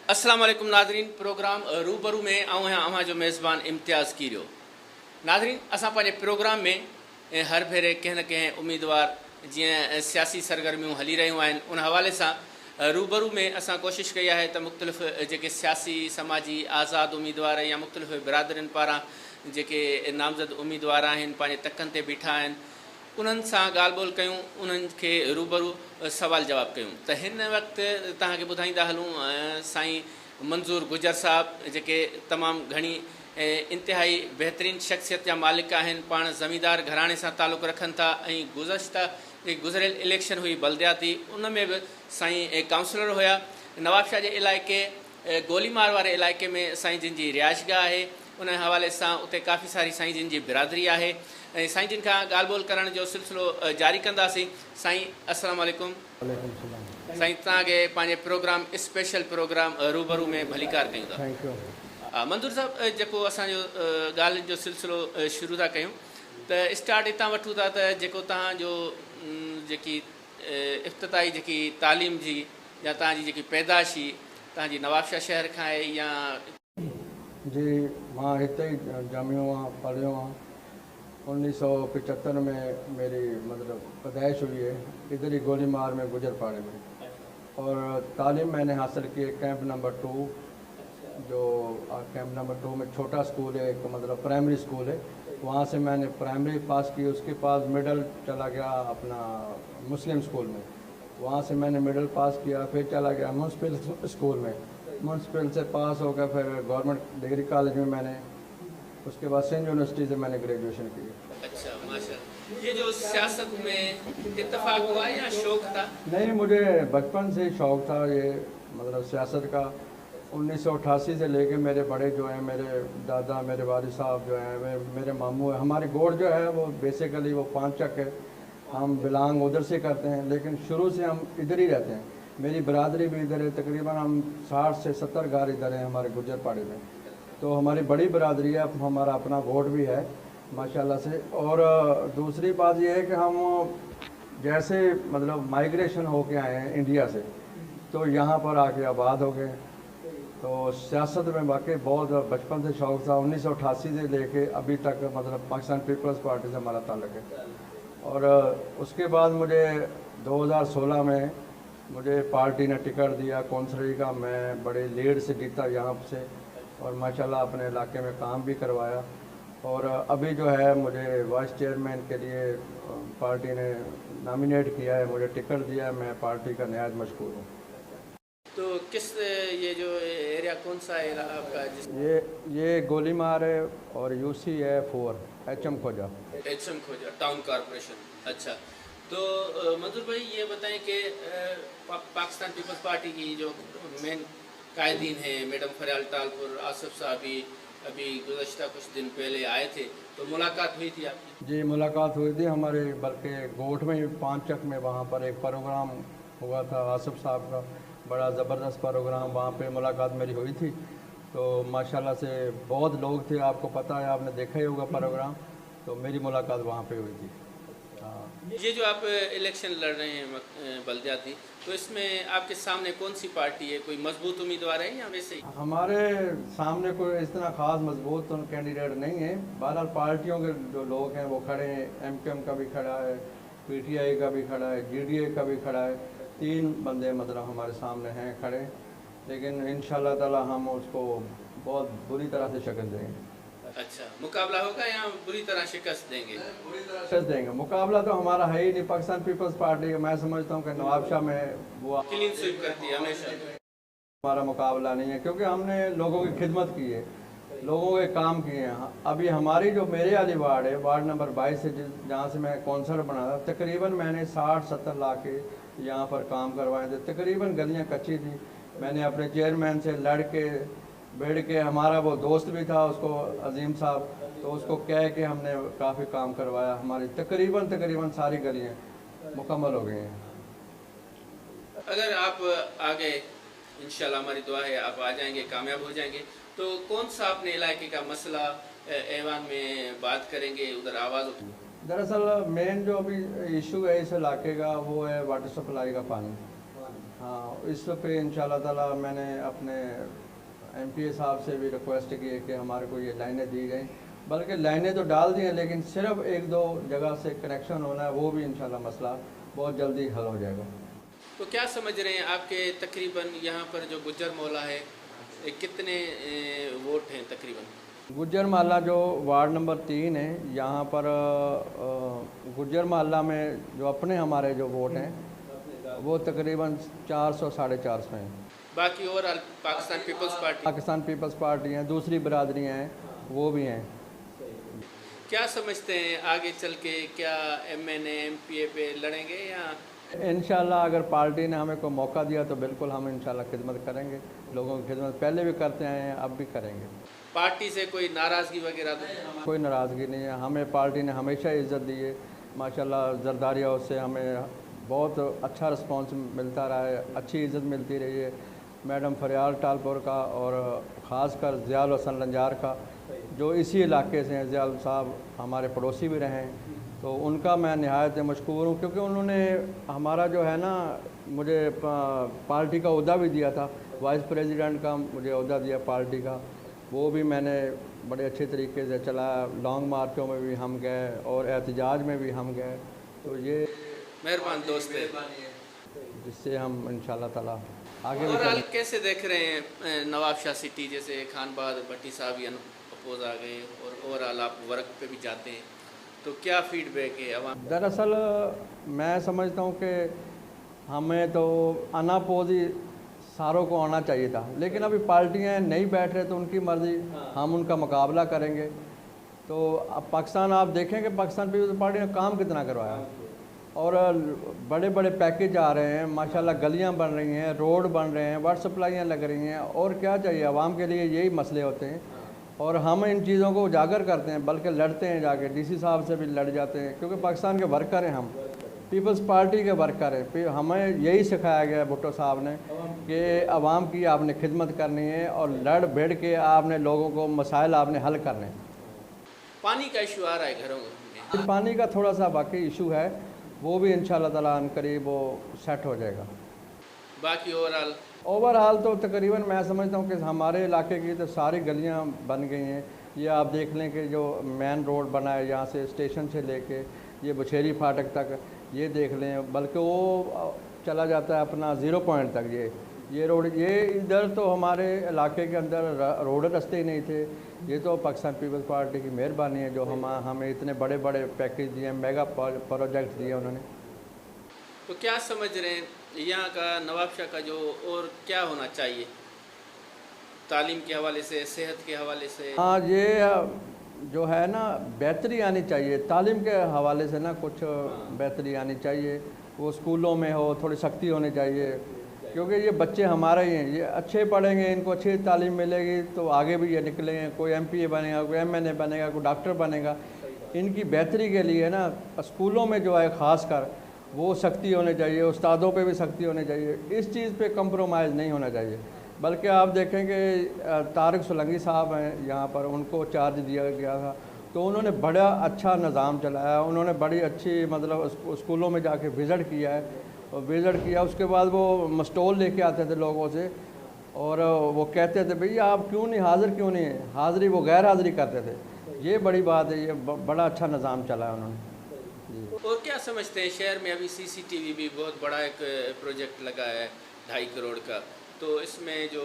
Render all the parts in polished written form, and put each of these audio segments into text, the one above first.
अस्सलाम वालेकुम नाज़रीन। प्रोग्राम रूबरू में आऊँ जो मेज़बान इम्तियाज़ कीरियो। नाज़रीन, असां पंहिंजे प्रोग्राम में हर भेरे कंहिं न कंहिं उम्मीदवार जीअं सियासी सरगर्मियूं हली रहियूं आहिनि उन हवाले सां रूबरू में असां कोशिशि कई आहे त मुख़्तलिफ़ जेके सियासी समाजी आज़ाद उम्मीदवार या मुख़्तलिफ़ बिरादरियुनि पारां जेके नामज़द उम्मीदवार आहिनि पंहिंजे तकनि ते बीठा आहिनि उन्हनि सां ॻाल्हि ॿोल कयूं, उन्हनि खे रूबरू सवाल जवाब कयूं। त हिन वक़्तु तव्हांखे ॿुधाईंदा हलूं साईं मंज़ूर गुजर साहब जेके तमामु घणी इंतिहाई बहितरीन शख़्सियत जा मालिक आहिनि, पाण ज़मींदार घराणे सां तालुक़ु रखनि था ऐं गुज़रियल इलेक्शन हुई बल्दियाती उन में बि साईं काउंसलर हुया। नवाबशाह जे इलाइक़े गोलीमार वारे इलाइक़े में साईं जिन जी रिहाइशगाह आहे, उन हवाले सां उते काफ़ी सारी साईं जिन जी बिरादरी आहे ऐं साईं जिन खां ॻाल्हि ॿोल करण जो सिलसिलो जारी कंदासीं। साईं अस्सलाम वालेकुम। साईं तव्हांखे पंहिंजे प्रोग्राम स्पेशल प्रोग्राम रूबरू में भलीकार कयूं था। मंज़ूर साहब, जेको असांजो ॻाल्हि जो सिलसिलो शुरू था कयूं त स्टार्ट हितां वठूं था त जेको तव्हांजो जेकी इफ़्तिताही जेकी तालीम जी या तव्हांजी जेकी पैदाशी तव्हांजी नवाबशाह शहर खां आहे या जी मां हिते ई ॼमियो आहियां, पढ़ियो आहियां। 1975 में मेरी मतलब पैदाइश हुई है इधर ही गोलीमार में गुजरपाड़े में, और तालीम मैंने हासिल की है कैंप नंबर 2, जो कैंप नंबर 2 में छोटा स्कूल है, एक मतलब प्राइमरी स्कूल है, वहाँ से मैंने प्राइमरी पास की। उसके बाद मिडल चला गया अपना मुस्लिम स्कूल में, वहाँ से मैंने मिडल पास किया। फिर चला गया म्यूनसिपल स्कूल में, म्यूनसिपल से पास हो गया फिर गवर्नमेंट डिग्री कॉलेज में मैंने, उसके बाद सेंट यूनिवर्सिटी से मैंने ग्रेजुएशन की। अच्छा माशाल्लाह। ये जो सियासत में इत्तेफाक हुआ या शौक था? नहीं, मुझे बचपन से ही शौक़ था ये मतलब सियासत का। 1988 से लेके मेरे बड़े जो हैं, मेरे दादा, मेरे वालिद साहब जो हैं, मेरे मामू हैं, हमारी गोड़ जो है वो बेसिकली वो पांचक है, हम बिलोंग उधर से करते हैं, लेकिन शुरू से हम इधर ही रहते हैं। मेरी बरादरी भी इधर है, तकरीबन हम 60 से 70 घर इधर हैं हमारे गुजरपाड़े में। तो हमारी बड़ी बरादरी है, हमारा अपना वोट भी है माशाल्लाह से। और दूसरी बात यह है कि हम जैसे मतलब माइग्रेशन होके आए हैं इंडिया से, तो यहाँ पर आके आबाद हो गए। तो सियासत में वाकई बहुत बचपन से शौक़ था। 1988 से लेके अभी तक मतलब पाकिस्तान पीपल्स पार्टी से हमारा ताल्लुक़ है। और उसके बाद मुझे 2016 में मुझे पार्टी ने टिकट दिया कौंसलरी का, मैं बड़े लीड से जीता यहाँ से और माशाल्लाह अपने इलाके में काम भी करवाया। और अभी जो है मुझे वाइस चेयरमैन के लिए पार्टी ने नॉमिनेट किया है, मुझे टिकट दिया है, मैं पार्टी का नहायत मशकूर हूँ। तो किस ये जो एरिया कौन सा है आपका? ये गोलीमार है और यूसी है 4 HM खोजा टाउन कॉर्पोरेशन। अच्छा, तो मंजूर भाई ये बताएं कि पाकिस्तान पीपल्स पार्टी की जो मेन कायदीन हैं मैडम फरियाल टालपुर आसिफ साहब भी अभी गुज़श्ता कुछ दिन पहले आए थे, तो मुलाकात हुई थी आपकी? जी मुलाकात हुई थी हमारे, बल्कि गोठ में पांचक में वहाँ पर एक प्रोग्राम हुआ था आसिफ साहब का, बड़ा ज़बरदस्त प्रोग्राम, वहाँ पे मुलाकात मेरी हुई थी। तो माशाल्लाह से बहुत लोग थे, आपको पता है, आपने देखा ही होगा प्रोग्राम, तो मेरी मुलाकात वहाँ पे हुई थी। ये जो आप इलेक्शन लड़ रहे हैं बल्दियाती, तो इसमें आपके सामने कौन सी पार्टी है? कोई मजबूत उम्मीदवार है या वैसे ही? हमारे सामने कोई इस तरह ख़ास मजबूत कैंडिडेट नहीं है। बहरहाल पार्टियों के जो लोग हैं वो खड़े हैं, MQM का भी खड़ा है, PTI का भी खड़ा है, GDA का भी खड़ा है, 3 बंदे मतलब हमारे सामने हैं खड़े। लेकिन इंशाल्लाह ताला हम उसको बहुत बुरी तरह से शक्ल देंगे। अच्छा, मुकाबला होगा या बुरी तरह शिकस्त देंगे? बुरी तरह शिकस्त देंगे। मुकाबला तो हमारा है ही नहीं, पाकिस्तान पीपल्स पार्टी का मैं समझता हूँ कि नवाबशाह में वो क्लीन स्वीप करती है हमेशा। हमारा मुकाबला नहीं है, क्योंकि हमने लोगों की खिदमत की है, लोगों के काम किए हैं। अभी हमारी जो मेरे वाली वार्ड है, वार्ड नंबर 22 से जहाँ से मैं कौंसलर बना था, तकरीबन मैंने 60-70 लाख के यहाँ पर काम करवाए थे। तकरीबन गलियाँ कच्ची थी, मैंने अपने चेयरमैन से लड़ के बैठ के, हमारा वो दोस्त भी था उसको अजीम साहब, तो उसको कह के हमने काफ़ी काम करवाया। हमारी तकरीबन सारी गलियाँ मुकम्मल हो गई हैं। अगर आप आ गए, इंशाल्लाह हमारी दुआ है आप आ जाएंगे, कामयाब हो जाएंगे, तो कौन सा अपने इलाके का मसला ऐवान में बात करेंगे, उधर आवाज़ उठाएंगे? दरअसल मेन जो अभी इशू है इस इलाके का वो है वाटर सप्लाई का पानी। हाँ, इस पे इंशाल्लाह ताला मैंने अपने एमपीए साहब से भी रिक्वेस्ट की है कि हमारे को ये लाइनें दी गई, बल्कि लाइनें तो डाल दी हैं लेकिन सिर्फ एक दो जगह से कनेक्शन होना है, वो भी इंशाल्लाह मसला बहुत जल्दी हल हो जाएगा। तो क्या समझ रहे हैं आपके तकरीबन यहाँ पर जो गुज्जर मोहल्ला है कितने वोट हैं तकरीबन? गुज्जर मोहल्ला जो वार्ड नंबर 3 है, यहाँ पर गुज्जर मोहल्ला में जो अपने हमारे जो वोट हैं वो तकरीबन 400 साढ़े 400 हैं। बाकी ओवरऑल पाकिस्तान पीपल्स पार्टी? पाकिस्तान पीपल्स पार्टी हैं, दूसरी बरादरियाँ हैं वो भी हैं। क्या समझते हैं आगे चल के क्या एमएनए एमपीए पे लड़ेंगे या? इंशाल्लाह अगर पार्टी ने हमें कोई मौका दिया तो बिल्कुल हम इंशाल्लाह खिदमत करेंगे, लोगों की खिदमत पहले भी करते आए हैं, अब भी करेंगे। पार्टी से कोई नाराज़गी वगैरह तो? कोई नाराज़गी नहीं है, हमें पार्टी ने हमेशा इज़्ज़त दी है माशाल्लाह। जरदारी हाउस से हमें बहुत अच्छा रिस्पांस मिलता रहा है, अच्छी इज़्ज़त मिलती रही है। मैडम फरियाल टालपुर का और ख़ासकर ज़ियाउल हसन लंजार का जो इसी इलाके से हैं, ज़ियाउल साहब हमारे पड़ोसी भी रहे हैं, तो उनका मैं निहायत मशकूर हूँ क्योंकि उन्होंने हमारा जो है ना मुझे पार्टी का ओहदा भी दिया था, वाइस प्रेसिडेंट का मुझे ओहदा दिया पार्टी का, वो भी मैंने बड़े अच्छे तरीके से चलाया। लॉन्ग मार्चों में भी हम गए और एहतजाज में भी हम गए, तो ये मेहरबान दोस्त है जिससे हम इंशाल्लाह ताला आगे भी ओवरऑल कैसे देख रहे हैं नवाब शाह सिटी जैसे खान बहादुर भट्टी साहब अपोज आ गए और ओवरऑल आप वर्क पे भी जाते हैं, तो क्या फीडबैक है अवाम? दरअसल मैं समझता हूँ कि हमें तो अनापोज ही सारों को आना चाहिए था, लेकिन अभी पार्टियाँ नहीं बैठ रहे तो उनकी मर्ज़ी, हम उनका मुकाबला करेंगे। तो अब पाकिस्तान आप देखें कि पाकिस्तान पीपल्स पार्टी ने काम कितना करवाया और बड़े बड़े पैकेज आ रहे हैं माशाल्लाह, गलियां बन रही हैं, रोड बन रहे हैं, वाटर सप्लाइयाँ लग रही हैं, और क्या चाहिए आवाम के लिए? यही मसले होते हैं और हम इन चीज़ों को उजागर करते हैं, बल्कि लड़ते हैं जाके, डीसी साहब से भी लड़ जाते हैं क्योंकि पाकिस्तान के वर्कर हैं, हम पीपल्स पार्टी के वर्कर हैं। फिर हमें यही सिखाया गया है भुट्टो साहब ने कि आवाम की आपने खिदमत करनी है और लड़ भिड़ के आपने लोगों को मसाइल आपने हल करने हैं। पानी का इशू आ रहा है घरों में? पानी का थोड़ा सा बाकी इशू है, वो भी इंशाल्लाह ताला अनकरीब वो सेट हो जाएगा। बाकी ओवरऑल तो तकरीबन मैं समझता हूँ कि हमारे इलाके की तो सारी गलियाँ बन गई हैं। ये आप देख लें कि जो मेन रोड बना है यहाँ से स्टेशन से लेके ये बुछेरी फाटक तक, ये देख लें, बल्कि वो चला जाता है अपना 0 पॉइंट तक। ये रोड, ये इधर तो हमारे इलाके के अंदर रोड रास्ते ही नहीं थे। ये तो पाकिस्तान पीपल्स पार्टी की मेहरबानी है जो हमें इतने बड़े बड़े पैकेज दिए, मेगा प्रोजेक्ट दिए उन्होंने। तो क्या समझ रहे हैं यहाँ का नवाब शाह का जो और क्या होना चाहिए तालीम के हवाले से, सेहत के हवाले से? हाँ, ये जो है ना बेहतरी आनी चाहिए तालीम के हवाले से ना, कुछ बेहतरी आनी चाहिए। वो स्कूलों में हो, थोड़ी सख्ती होनी चाहिए क्योंकि ये बच्चे हमारे ही हैं, ये अच्छे पढ़ेंगे, इनको अच्छी तालीम मिलेगी तो आगे भी ये निकलेंगे, कोई एमपीए बनेगा, कोई एमएनए बनेगा, कोई डॉक्टर बनेगा। इनकी बेहतरी के लिए ना स्कूलों में जो है ख़ास कर वो सख्ती होनी चाहिए, उस्तादों पे भी सख्ती होनी चाहिए, इस चीज़ पे कंप्रोमाइज़ नहीं होना चाहिए। बल्कि आप देखें कि तारिक सोलंकी साहब हैं यहाँ पर, उनको चार्ज दिया गया था तो उन्होंने बड़ा अच्छा निज़ाम चलाया, उन्होंने बड़ी अच्छी मतलब स्कूलों में जाके विज़िट किया है, और विज़िट किया उसके बाद वो मस्टोल लेके आते थे लोगों से और वो कहते थे भैया आप क्यों नहीं हाज़िर, क्यों नहीं है हाज़िरी, वो गैर हाज़िरी करते थे। ये बड़ी बात है, ये बड़ा अच्छा निज़ाम चलाया उन्होंने। और क्या समझते हैं शहर में अभी सीसीटीवी भी बहुत बड़ा एक प्रोजेक्ट लगा है 2.5 करोड़ का, तो इसमें जो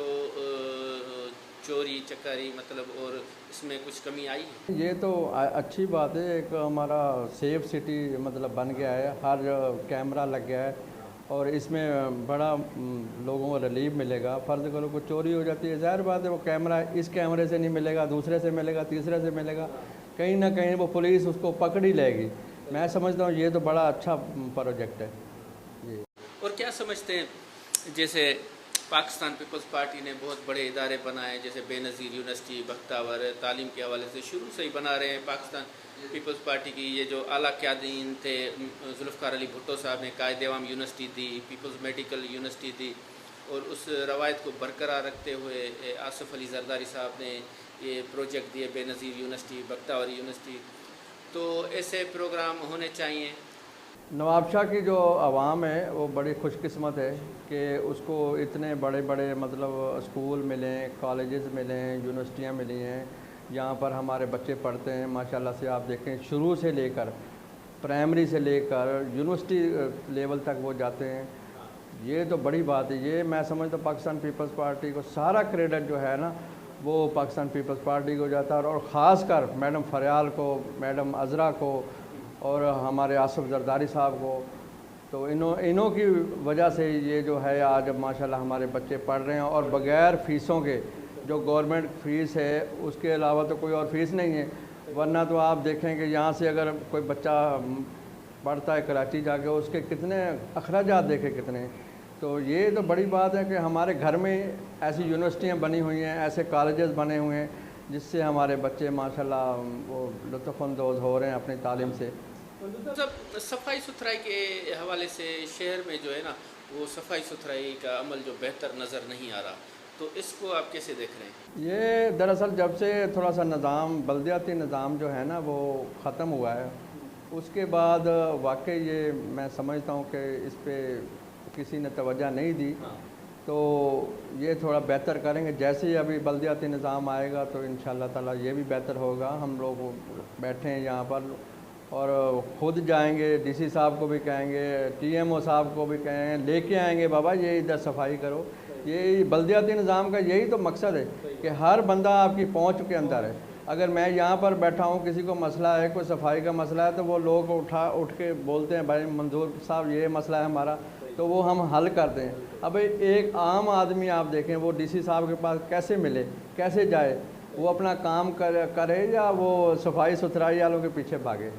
चोरी चकारी मतलब और इसमें कुछ कमी आई है? ये तो अच्छी बात है, एक हमारा सेफ सिटी मतलब बन गया है, हर कैमरा लग गया है और इसमें बड़ा लोगों को रिलीफ मिलेगा। फ़र्ज़ करो कोई चोरी हो जाती है, ज़ाहिर बात है वो कैमरा इस कैमरे से नहीं मिलेगा, दूसरे से मिलेगा, तीसरे से मिलेगा, कहीं ना कहीं वो पुलिस उसको पकड़ ही लेगी। मैं समझता हूँ ये तो बड़ा अच्छा प्रोजेक्ट है ये। और क्या समझते हैं जैसे पाकिस्तान पीपल्स पार्टी ने बहुत बड़े इदारे बनाए, जैसे बेनज़ीर यूनिवर्सिटी बख्तावर, तालीम के हवाले से शुरू से ही बना रहे हैं पाकिस्तान पीपल्स पार्टी की। ये जो आला क़यादीन थे, जुल्फ़िकार अली भुट्टो साहब ने कायद-ए-आवाम यूनिवर्सिटी दी, पीपल्स मेडिकल यूनिवर्सिटी दी, और उस रवायत को बरकरार रखते हुए आसिफ अली जरदारी साहब ने ये प्रोजेक्ट दिए बेनज़ीर यूनिवर्सिटी, बख्तावर यूनिवर्सिटी। तो ऐसे प्रोग्राम होने चाहिए। नवाब शाह की जो आवाम है वो बड़ी खुशकिस्मत है कि उसको इतने बड़े बड़े मतलब स्कूल मिले, कॉलेजेस मिले, यूनिवर्सिटियाँ मिली हैं, यहाँ पर हमारे बच्चे पढ़ते हैं। माशाल्लाह से आप देखें शुरू से लेकर प्राइमरी से लेकर यूनिवर्सिटी लेवल तक वो जाते हैं। ये तो बड़ी बात है। ये मैं समझता हूँ पाकिस्तान पीपल्स पार्टी को सारा क्रेडिट जो है ना वो पाकिस्तान पीपल्स पार्टी को जाता है, और ख़ास कर मैडम फरियाल को, मैडम अज़रा को और हमारे आसिफ जरदारी साहब को। तो इन्हों की वजह से ये जो है आज माशाल्लाह हमारे बच्चे पढ़ रहे हैं, और बग़ैर फ़ीसों के, जो गवर्नमेंट फ़ीस है उसके अलावा तो कोई और फ़ीस नहीं है। वरना तो आप देखें कि यहाँ से अगर कोई बच्चा पढ़ता है कराची जाके, उसके कितने अखराजात देखे कितने। तो ये तो बड़ी बात है कि हमारे घर में ऐसी यूनिवर्सिटियाँ बनी हुई हैं, ऐसे कॉलेजेस बने हुए हैं जिससे हमारे बच्चे माशाल्लाह वो लुत्फ़अंदोज़ हो रहे हैं अपनी तालीम से। सब सफाई सुथराई के हवाले से शहर में जो है ना वो सफाई सुथराई का अमल जो बेहतर नज़र नहीं आ रहा, तो इसको आप कैसे देख रहे हैं? ये दरअसल जब से थोड़ा सा निज़ाम, बल्दियाती निज़ाम जो है ना वो ख़त्म हुआ है, उसके बाद वाकई ये मैं समझता हूँ कि इस पर किसी ने तवज्जो नहीं दी। तो ये थोड़ा बेहतर करेंगे। जैसे ही अभी बल्दियाती निज़ाम आएगा तो इंशाअल्लाह ताला ये भी बेहतर होगा। हम लोग बैठे हैं यहाँ पर और ख़ुद जाएंगे, डीसी साहब को भी कहेंगे, टीएमओ साहब को भी कहेंगे, लेके आएंगे बाबा ये इधर सफाई करो। ये बल्दियाती निज़ाम का यही तो मकसद है कि हर बंदा आपकी पहुँच के अंदर है। अगर मैं यहाँ पर बैठा हूँ, किसी को मसला है, कोई सफाई का मसला है, तो वो लोग उठ के बोलते हैं भाई मंजूर साहब ये मसला है हमारा, तो वो हम हल करते हैं। अब एक आम आदमी आप देखें वो डीसी साहब के पास कैसे मिले, कैसे जाए, वो अपना काम करे या वो सफाई सुथराई वालों के पीछे भागे।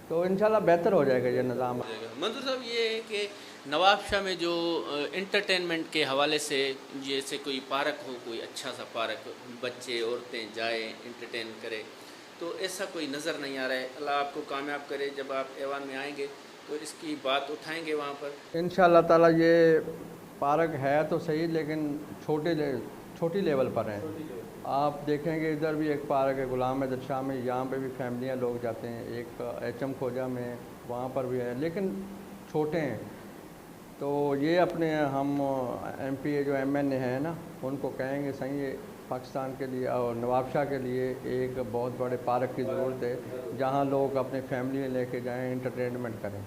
तो इंशाल्लाह बेहतर हो जाएगा ये निज़ाम। मंजूर साहब, ये है कि नवाब शाह में जो इंटरटेनमेंट के हवाले से जैसे कोई पार्क हो, कोई अच्छा सा पार्क, बच्चे औरतें जाए इंटरटेन करे, तो ऐसा कोई नज़र नहीं आ रहा है। अल्लाह आपको कामयाब करे, जब आप ऐवान में आएंगे तो इसकी बात उठाएंगे वहाँ पर इंशाअल्लाह ताला। ये पार्क है तो सही, लेकिन छोटी लेवल पर है। आप देखेंगे इधर भी एक पार्क है गुलाम अहमद शाह में, यहाँ पे भी फैमिलियाँ लोग जाते हैं। एक एचएम खोजा में वहाँ पर भी है, लेकिन छोटे हैं। तो ये अपने हम एमपी जो एमएनए हैं ना, उनको कहेंगे सही है पाकिस्तान के लिए और नवाब शाह के लिए एक बहुत बड़े पार्क की ज़रूरत है, जहाँ लोग अपनी फैमिली लेके जाएं, इंटरटेनमेंट करें।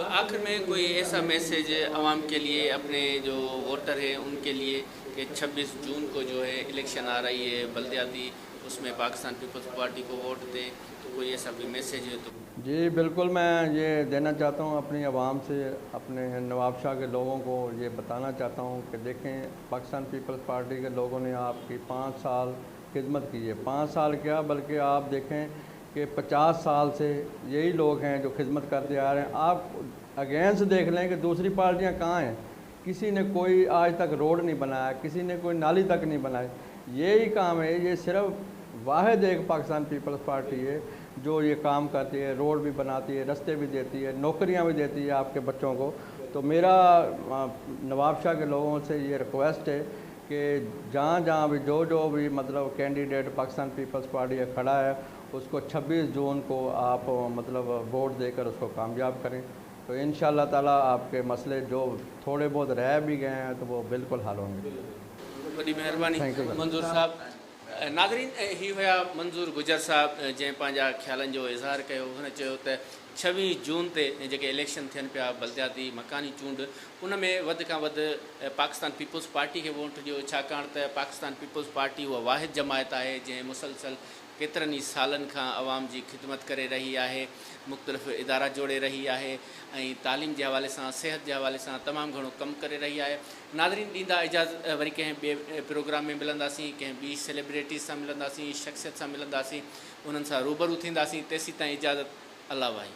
आखिर में कोई ऐसा मैसेज आवाम के लिए, अपने जो वोटर हैं उनके लिए, कि 26 जून को जो है इलेक्शन आ रही है बल्दियाती, उसमें पाकिस्तान पीपल्स पार्टी को वोट दें, तो कोई ऐसा भी मैसेज है तो? जी बिल्कुल, मैं ये देना चाहता हूँ अपनी आवाम से, अपने नवाब शाह के लोगों को ये बताना चाहता हूँ कि देखें पाकिस्तान पीपल्स पार्टी के लोगों ने आपकी 5 साल खिदमत की है। 5 साल क्या, बल्कि आप देखें कि 50 साल से यही लोग हैं जो खिदमत करते आ रहे हैं। आप अगेंस्ट देख लें कि दूसरी पार्टियाँ कहाँ हैं। किसी ने कोई आज तक रोड नहीं बनाया, किसी ने कोई नाली तक नहीं बनाई। यही काम है, ये सिर्फ वाहिद एक पाकिस्तान पीपल्स पार्टी है जो ये काम करती है, रोड भी बनाती है, रास्ते भी देती है, नौकरियां भी देती है आपके बच्चों को। तो मेरा नवाब शाह के लोगों से ये रिक्वेस्ट है कि जहाँ भी जो भी मतलब कैंडिडेट पाकिस्तान पीपल्स पार्टी का खड़ा है, उसको 26 जून को आप मतलब वोट देकर उसको कामयाब करें। तो इंशाअल्लाह ताला आपके मसले जो थोड़े बहुत रह भी गए हैं तो वो बिल्कुल हल होंगे। बड़ी मेहरबानी मंजूर साहब। नाज़रीन, ही हुआ मंजूर गुजर साहब जैं पंहिंजा ख्यालनि जो इज़हार कयो। हुन चयो त 26 जून ते जेके इलेक्शन थियनि पिया बल्दियाती मकानी चूंड, उन में वधि खां वधि पाकिस्तान पीपल्स पार्टी खे वोट ॾियो, छाकाणि त पाकिस्तान पीपल्स पार्टी उहा वाहिद जमायत आहे जंहिं मुसलसल केतिरनि ई सालनि खां आवाम जी ख़िदमत करे रही आहे, मुख़्तलिफ़ इदारा जोड़े रही आहे ऐं तालीम जे हवाले सां, सिहत जे हवाले सां तमामु घणो कमु करे रही आहे। नाज़रीन, ॾींदा इजाज़त, वरी कंहिं ॿिए प्रोग्राम में मिलंदासीं, कंहिं ॿी सेलिब्रिटीज़ सां मिलंदासीं, शख़्सियत सां मिलंदासीं, उन्हनि सां रूबरू थींदासीं। तेसीं ताईं इजाज़त, अल्लाह वाही।